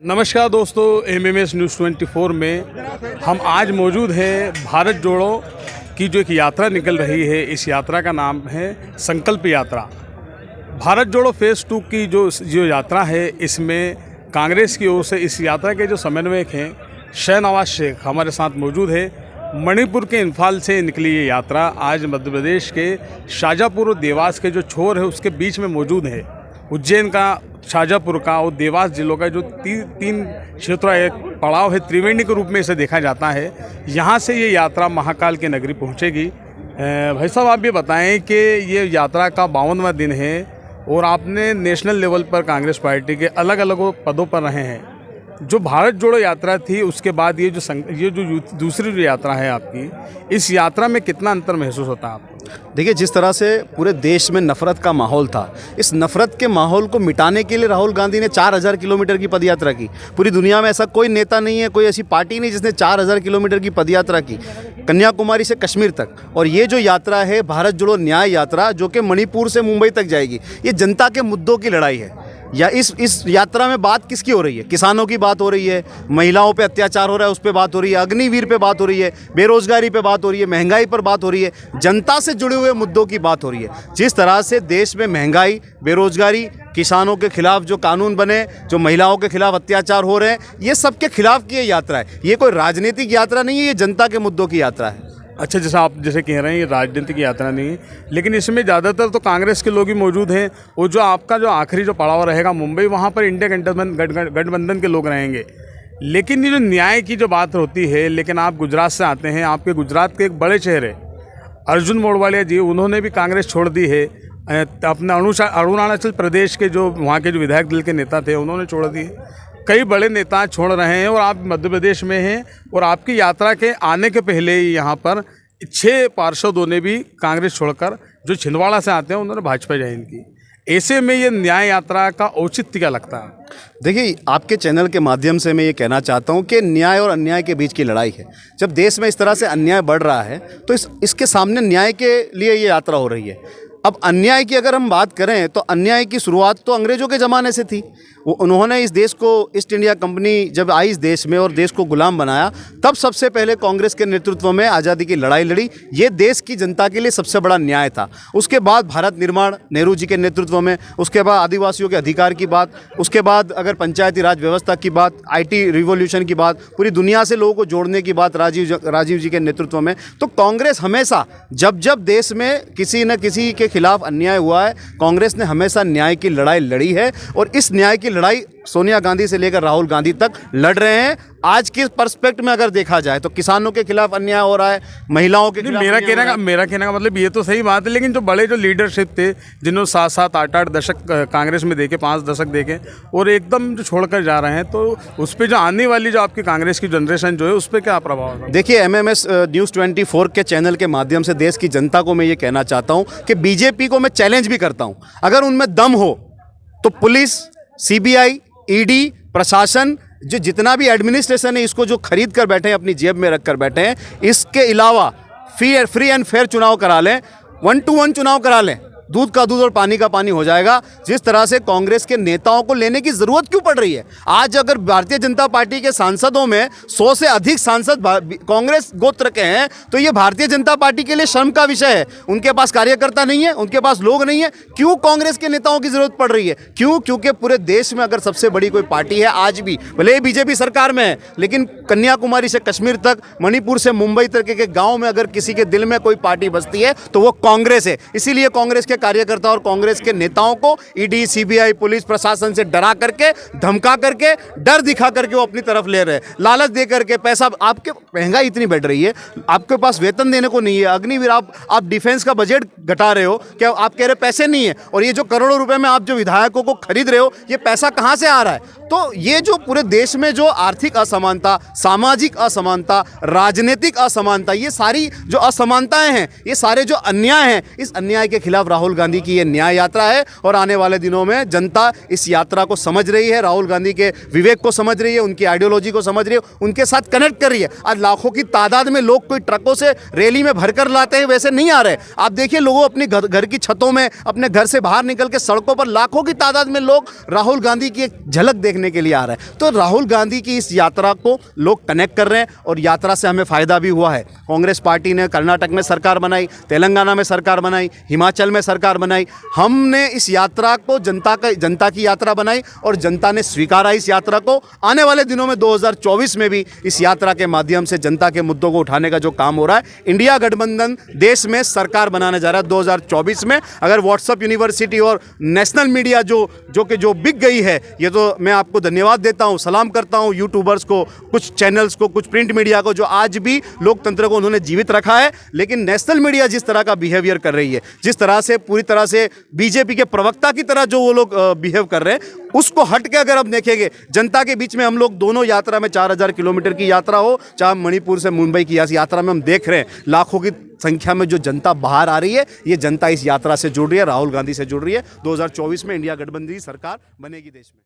नमस्कार दोस्तों, MMS news 24 में हम आज मौजूद हैं। भारत जोड़ो की जो एक यात्रा निकल रही है, इस यात्रा का नाम है संकल्प यात्रा। भारत जोड़ो फेज़ 2 की जो यात्रा है, इसमें कांग्रेस की ओर से इस यात्रा के जो समन्वयक हैं शाहनवाज शेख हमारे साथ मौजूद है। मणिपुर के इम्फाल से निकली ये यात्रा आज मध्य प्रदेश के शाजापुर और देवास के जो छोर है उसके बीच में मौजूद है। उज्जैन का, शाजापुर का और देवास जिलों का जो तीन क्षेत्रों एक पड़ाव है, त्रिवेणी के रूप में इसे देखा जाता है। यहाँ से ये यात्रा महाकाल की नगरी पहुँचेगी। भाई साहब, आप ये बताएं कि ये यात्रा का 52वां दिन है और आपने नेशनल लेवल पर कांग्रेस पार्टी के अलग अलग पदों पर रहे हैं। जो भारत जोड़ो यात्रा थी उसके बाद ये जो दूसरी जो यात्रा है आपकी, इस यात्रा में कितना अंतर महसूस होता है आपको? देखिए, जिस तरह से पूरे देश में नफ़रत का माहौल था, इस नफ़रत के माहौल को मिटाने के लिए राहुल गांधी ने 4000 किलोमीटर की पदयात्रा की। पूरी दुनिया में ऐसा कोई नेता नहीं है, कोई ऐसी पार्टी नहीं जिसने 4000 किलोमीटर की पदयात्रा की, कन्याकुमारी से कश्मीर तक। और ये जो यात्रा है भारत जोड़ो न्याय यात्रा, जो कि मणिपुर से मुंबई तक जाएगी, ये जनता के मुद्दों की लड़ाई है। या इस यात्रा में बात किसकी हो रही है? किसानों की बात हो रही है, महिलाओं पे अत्याचार हो रहा है उस पे बात हो रही है, अग्निवीर पे बात हो रही है, बेरोजगारी पे बात हो रही है, महंगाई पर बात हो रही है, जनता से जुड़े हुए मुद्दों की बात हो रही है। जिस तरह से देश में महंगाई, बेरोजगारी, किसानों के खिलाफ जो कानून बने, जो महिलाओं के खिलाफ अत्याचार हो रहे हैं, ये सब के खिलाफ की ये यात्रा है। ये कोई राजनीतिक यात्रा नहीं है, ये जनता के मुद्दों की यात्रा है। अच्छा, जैसा आप कह रहे हैं ये राजनीतिक यात्रा नहीं है, लेकिन इसमें ज़्यादातर तो कांग्रेस के लोग ही मौजूद हैं। और जो आपका जो आखिरी जो पड़ाव रहेगा मुंबई, वहाँ पर इंडिया गठबंधन के लोग रहेंगे। लेकिन ये जो न्याय की जो बात होती है, लेकिन आप गुजरात से आते हैं, आपके गुजरात के एक बड़े चेहरे अर्जुन मोढवाडिया जी, उन्होंने भी कांग्रेस छोड़ दी है। अपने अरुणाचल प्रदेश के जो वहाँ के जो विधायक दल के नेता थे, उन्होंने छोड़ दी है। कई बड़े नेता छोड़ रहे हैं और आप मध्य प्रदेश में हैं। और आपकी यात्रा के आने के पहले ही यहाँ पर 6 पार्षदों ने भी कांग्रेस छोड़कर, जो छिंदवाड़ा से आते हैं, उन्होंने भाजपा ज्वाइन की। ऐसे में ये न्याय यात्रा का औचित्य क्या लगता है? देखिए, आपके चैनल के माध्यम से मैं ये कहना चाहता हूँ कि न्याय और अन्याय के बीच की लड़ाई है। जब देश में इस तरह से अन्याय बढ़ रहा है तो इसके सामने न्याय के लिए ये यात्रा हो रही है। अब अन्याय की अगर हम बात करें तो अन्याय की शुरुआत तो अंग्रेज़ों के ज़माने से थी। उन्होंने इस देश को, ईस्ट इंडिया कंपनी जब आई इस देश में और देश को गुलाम बनाया, तब सबसे पहले कांग्रेस के नेतृत्व में आज़ादी की लड़ाई लड़ी। ये देश की जनता के लिए सबसे बड़ा न्याय था। उसके बाद भारत निर्माण नेहरू जी के नेतृत्व में, उसके बाद आदिवासियों के अधिकार की बात, उसके बाद अगर पंचायती राज व्यवस्था की बात, IT रिवॉल्यूशन की बात, पूरी दुनिया से लोगों को जोड़ने की बात राजीव जी के नेतृत्व में। तो कांग्रेस हमेशा जब देश में किसी न किसी के खिलाफ अन्याय हुआ है, कांग्रेस ने हमेशा न्याय की लड़ाई लड़ी है। और इस न्याय की लड़ाई सोनिया गांधी से लेकर राहुल गांधी तक लड़ रहे हैं। आज के पर्सपेक्ट में अगर देखा जाए तो किसानों के खिलाफ अन्याय हो रहा है, महिलाओं के खिलाफ। मेरा कहने का मतलब ये तो सही बात है, लेकिन जो बड़े जो लीडरशिप थे, जिन्होंने 7-7, 8-8 दशक कांग्रेस में देखे, 5 दशक देखे, और एकदम जो छोड़कर जा रहे हैं, तो उस पर जो आने वाली जो आपकी कांग्रेस की जनरेशन जो है, उस पर क्या प्रभाव होगा? देखिए, MMS न्यूज़ 24 के चैनल के माध्यम से देश की जनता को मैं ये कहना चाहता हूँ कि बीजेपी को मैं चैलेंज भी करता हूँ, अगर उनमें दम हो तो पुलिस, CBI, ED, प्रशासन, जो जितना भी एडमिनिस्ट्रेशन है, इसको जो खरीद कर बैठे हैं, अपनी जेब में रख कर बैठे हैं, इसके अलावा फ्री एंड फेयर चुनाव करा लें, 1 to 1 चुनाव करा लें, दूध का दूध और पानी का पानी हो जाएगा। जिस तरह से कांग्रेस के नेताओं को लेने की जरूरत क्यों पड़ रही है? आज अगर भारतीय जनता पार्टी के सांसदों में 100 से अधिक सांसद कांग्रेस गोत्र के हैं, तो ये भारतीय जनता पार्टी के लिए शर्म का विषय है। उनके पास कार्यकर्ता नहीं है, उनके पास लोग नहीं है। क्यों कांग्रेस के नेताओं की जरूरत पड़ रही है? क्यों? क्योंकि पूरे देश में अगर सबसे बड़ी कोई पार्टी है आज भी, भले ही बीजेपी सरकार में है, लेकिन कन्याकुमारी से कश्मीर तक, मणिपुर से मुंबई तक के गाँव में अगर किसी के दिल में कोई पार्टी बसती है तो वो कांग्रेस है। इसीलिए कांग्रेस के कार्यकर्ता और कांग्रेस के नेताओं को ED, CBI, पुलिस प्रशासन से डरा करके, धमका करके, डर दिखा करके वो अपनी तरफ ले रहे हैं, लालच दे करके। पैसा, आपके महंगाई इतनी बढ़ रही है, आपके पास वेतन देने को नहीं है। अग्निवीर, आप डिफेंस का बजट घटा रहे हो, क्या आप कह रहे पैसे नहीं है? और ये जो करोड़ों रुपए में आप जो विधायकों को खरीद रहे हो, ये पैसा कहां से आ रहा है? तो ये जो पूरे देश में जो आर्थिक असमानता, सामाजिक असमानता, राजनीतिक असमानता, ये सारी जो असमानताएं हैं, ये सारे जो अन्याय हैं, इस अन्याय के खिलाफ राहुल राहुल गांधी की ये न्याय यात्रा है और आने वाले दिनों में जनता इस यात्रा को समझ रही है, राहुल गांधी के विवेक को समझ रही है, उनकी आइडियोलॉजी को समझ रही है, उनके साथ कनेक्ट कर रही है। आज लाखों की तादाद में लोग कोई ट्रकों से रैली में भरकर लाते हैं वैसे नहीं आ रहे। आप देखिए लोगों अपनी घर की छतों में, अपने घर से बाहर निकल के सड़कों पर लाखों की तादाद में लोग राहुल गांधी की एक झलक देखने के लिए आ रहे हैं। तो राहुल गांधी की इस यात्रा को लोग कनेक्ट कर रहे हैं और यात्रा से हमें फ़ायदा भी हुआ है। कांग्रेस पार्टी ने कर्नाटक में सरकार बनाई, तेलंगाना में सरकार बनाई, हिमाचल में सरकार बनाई। हमने इस यात्रा को जनता की यात्रा बनाई और जनता ने स्वीकारा इस यात्रा को। आने वाले दिनों में 2024 में भी इस यात्रा के माध्यम से जनता के मुद्दों को उठाने का जो काम हो रहा है, इंडिया गठबंधन देश में सरकार बनाने जा रहा है 2024 में। अगर व्हाट्सएप यूनिवर्सिटी और नेशनल मीडिया जो बिक गई है, ये तो मैं आपको धन्यवाद देता हूँ, सलाम करता हूँ यूट्यूबर्स को, कुछ चैनल्स को, कुछ प्रिंट मीडिया को जो आज भी लोकतंत्र को उन्होंने जीवित रखा है। लेकिन नेशनल मीडिया जिस तरह का बिहेवियर कर रही है, जिस तरह से पूरी तरह से बीजेपी के प्रवक्ता की तरह जो वो लोग बिहेव कर रहे हैं, उसको हट के अगर हम देखेंगे जनता के बीच में, हम लोग दोनों यात्रा में 4000 किलोमीटर की यात्रा हो, चाहे मणिपुर से मुंबई की यात्रा में हम देख रहे हैं लाखों की संख्या में जो जनता बाहर आ रही है, ये जनता इस यात्रा से जुड़ रही है, राहुल गांधी से जुड़ रही है। 2024 में इंडिया गठबंधन की सरकार बनेगी देश में।